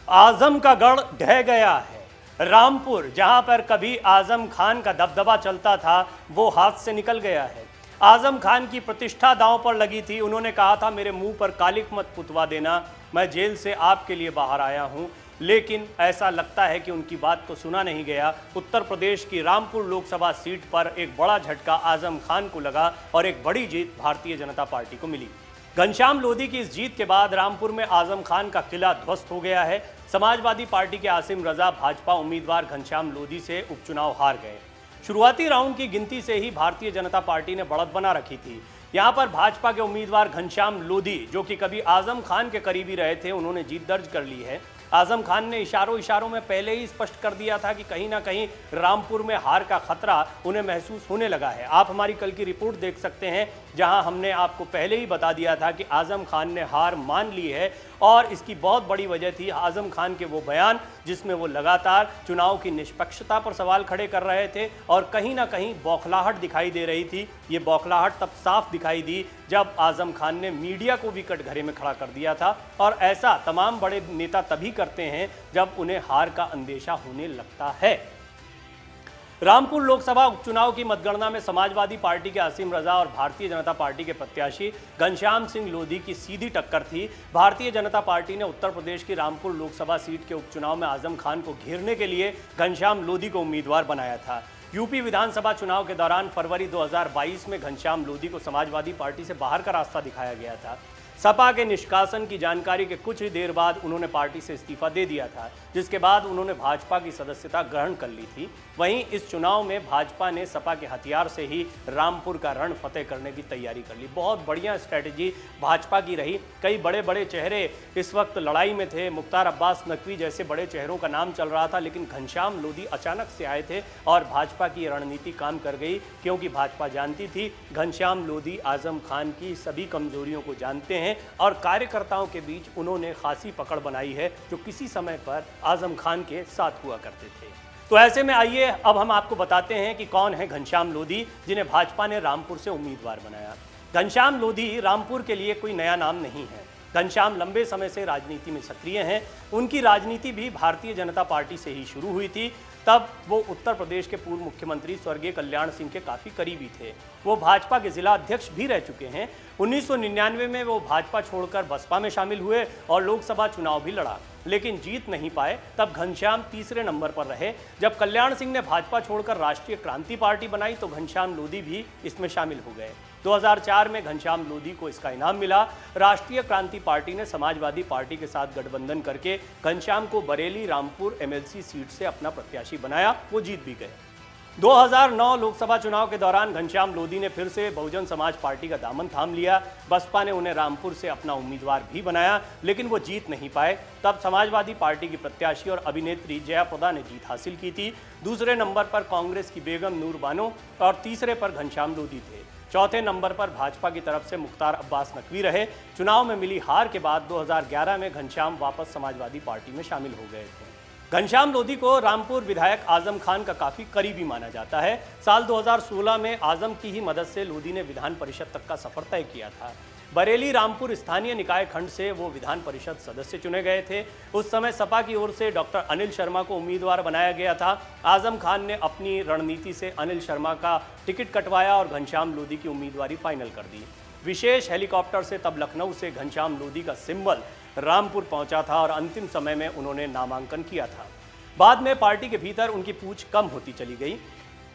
आजम का गढ़ ढह गया है। रामपुर, जहां पर कभी आजम खान का दबदबा चलता था, वो हाथ से निकल गया है। आजम खान की प्रतिष्ठा दांव पर लगी थी। उन्होंने कहा था, मेरे मुंह पर कालिक मत पुतवा देना, मैं जेल से आपके लिए बाहर आया हूं। लेकिन ऐसा लगता है कि उनकी बात को सुना नहीं गया। उत्तर प्रदेश की रामपुर लोकसभा सीट पर एक बड़ा झटका आजम खान को लगा और एक बड़ी जीत भारतीय जनता पार्टी को मिली। घनश्याम लोधी की इस जीत के बाद रामपुर में आजम खान का किला ध्वस्त हो गया है। समाजवादी पार्टी के आसिम रजा भाजपा उम्मीदवार घनश्याम लोधी से उपचुनाव हार गए। शुरुआती राउंड की गिनती से ही भारतीय जनता पार्टी ने बढ़त बना रखी थी। यहां पर भाजपा के उम्मीदवार घनश्याम लोधी, जो कि कभी आजम खान के करीबी रहे थे, उन्होंने जीत दर्ज कर ली है। आजम खान ने इशारों में पहले ही स्पष्ट कर दिया था कि कहीं ना कहीं रामपुर में हार का खतरा उन्हें महसूस होने लगा है। आप हमारी कल की रिपोर्ट देख सकते हैं, जहां हमने आपको पहले ही बता दिया था कि आजम खान ने हार मान ली है। और इसकी बहुत बड़ी वजह थी आजम खान के वो बयान, जिसमें वो लगातार चुनाव की निष्पक्षता पर सवाल खड़े कर रहे थे और कहीं ना कहीं बौखलाहट दिखाई दे रही थी। ये बौखलाहट तब साफ दिखाई दी जब आजम खान ने मीडिया को भी कटघरे में खड़ा कर दिया था। और ऐसा तमाम बड़े नेता तभी करते हैं जब उन्हें हार का अंदेशा होने लगता है। रामपुर लोकसभा उपचुनाव की मतगणना में समाजवादी पार्टी के आसिम रजा और भारतीय जनता पार्टी के प्रत्याशी घनश्याम सिंह लोधी की सीधी टक्कर थी। भारतीय जनता पार्टी ने उत्तर प्रदेश की रामपुर लोकसभा सीट के उपचुनाव में आजम खान को घेरने के लिए घनश्याम लोधी को उम्मीदवार बनाया था। यूपी विधानसभा चुनाव के दौरान फरवरी 2022 में घनश्याम लोधी को समाजवादी पार्टी से बाहर का रास्ता दिखाया गया था। सपा के निष्कासन की जानकारी के कुछ ही देर बाद उन्होंने पार्टी से इस्तीफा दे दिया था, जिसके बाद उन्होंने भाजपा की सदस्यता ग्रहण कर ली थी। वहीं इस चुनाव में भाजपा ने सपा के हथियार से ही रामपुर का रण फतेह करने की तैयारी कर ली। बहुत बढ़िया स्ट्रैटेजी भाजपा की रही। कई बड़े बड़े चेहरे इस वक्त लड़ाई में थे। मुख्तार अब्बास नकवी जैसे बड़े चेहरों का नाम चल रहा था, लेकिन घनश्याम लोधी अचानक से आए थे और भाजपा की रणनीति काम कर गई, क्योंकि भाजपा जानती थी घनश्याम लोधी आजम खान की सभी कमजोरियों को जानते हैं और कार्यकर्ताओं के बीच उन्होंने खासी पकड़ बनाई है, जो किसी समय पर आजम खान के साथ हुआ करते थे। तो ऐसे में आइए अब हम आपको बताते हैं कि कौन है घनश्याम लोधी, जिन्हें भाजपा ने रामपुर से उम्मीदवार बनाया। घनश्याम लोधी रामपुर के लिए कोई नया नाम नहीं है। घनश्याम लंबे समय से राजनीति में सक्रिय हैं। उनकी राजनीति भी भारतीय जनता पार्टी से ही शुरू हुई थी। तब वो उत्तर प्रदेश के पूर्व मुख्यमंत्री स्वर्गीय कल्याण सिंह के काफ़ी करीबी थे। वो भाजपा के जिला अध्यक्ष भी रह चुके हैं। 1999 में वो भाजपा छोड़कर बसपा में शामिल हुए और लोकसभा चुनाव भी लड़ा, लेकिन जीत नहीं पाए। तब घनश्याम तीसरे नंबर पर रहे। जब कल्याण सिंह ने भाजपा छोड़कर राष्ट्रीय क्रांति पार्टी बनाई तो घनश्याम लोधी भी इसमें शामिल हो गए। 2004 में घनश्याम लोधी को इसका इनाम मिला। राष्ट्रीय क्रांति पार्टी ने समाजवादी पार्टी के साथ गठबंधन करके घनश्याम को बरेली रामपुर एमएलसी सीट से अपना प्रत्याशी बनाया। वो जीत भी गए। 2009 लोकसभा चुनाव के दौरान घनश्याम लोधी ने फिर से बहुजन समाज पार्टी का दामन थाम लिया। बसपा ने उन्हें रामपुर से अपना उम्मीदवार भी बनाया, लेकिन वो जीत नहीं पाए। तब समाजवादी पार्टी की प्रत्याशी और अभिनेत्री जया प्रदा ने जीत हासिल की थी। दूसरे नंबर पर कांग्रेस की बेगम नूर बानो और तीसरे पर घनश्याम लोधी थे। चौथे नंबर पर भाजपा की तरफ से मुख्तार अब्बास नकवी रहे। चुनाव में मिली हार के बाद 2011 में घनश्याम वापस समाजवादी पार्टी में शामिल हो गए थे। घनश्याम लोधी को रामपुर विधायक आजम खान का काफी करीबी माना जाता है। साल 2016 में आजम की ही मदद से लोधी ने विधान परिषद तक का सफर तय किया था। बरेली रामपुर स्थानीय निकाय खंड से वो विधान परिषद सदस्य चुने गए थे। उस समय सपा की ओर से डॉक्टर अनिल शर्मा को उम्मीदवार बनाया गया था। आजम खान ने अपनी रणनीति से अनिल शर्मा का टिकट कटवाया और घनश्याम लोधी की उम्मीदवारी फाइनल कर दी। विशेष हेलीकॉप्टर से तब लखनऊ से घनश्याम लोधी का सिंबल रामपुर पहुंचा था और अंतिम समय में उन्होंने नामांकन किया था। बाद में पार्टी के भीतर उनकी पूछ कम होती चली गई।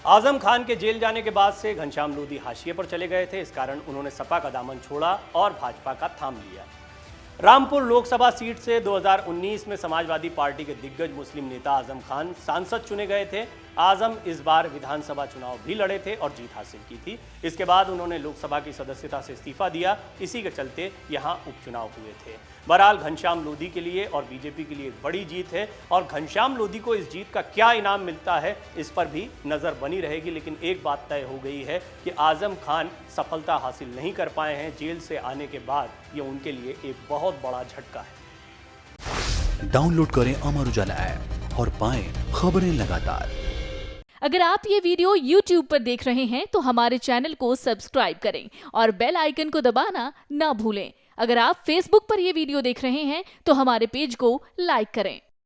आजम खान के जेल जाने के बाद से घनश्याम लोधी हाशिए पर चले गए थे। इस कारण उन्होंने सपा का दामन छोड़ा और भाजपा का थाम लिया। रामपुर लोकसभा सीट से 2019 में समाजवादी पार्टी के दिग्गज मुस्लिम नेता आजम खान सांसद चुने गए थे। आजम इस बार विधानसभा चुनाव भी लड़े थे और जीत हासिल की थी। इसके बाद उन्होंने लोकसभा की सदस्यता से इस्तीफा दिया। इसी के चलते यहाँ उपचुनाव हुए थे। बहरहाल घनश्याम लोधी के लिए और बीजेपी के लिए एक बड़ी जीत है और घनश्याम लोधी को इस जीत का क्या इनाम मिलता है, इस पर भी नजर बनी रहेगी। लेकिन एक बात तय हो गई है कि आजम खान सफलता हासिल नहीं कर पाए हैं। जेल से आने के बाद ये उनके लिए एक बहुत बड़ा झटका है। डाउनलोड करें अमर उजाला ऐप और पाएं खबरें लगातार। अगर आप ये वीडियो YouTube पर देख रहे हैं तो हमारे चैनल को सब्सक्राइब करें और बेल आइकन को दबाना ना भूलें। अगर आप Facebook पर ये वीडियो देख रहे हैं तो हमारे पेज को लाइक करें।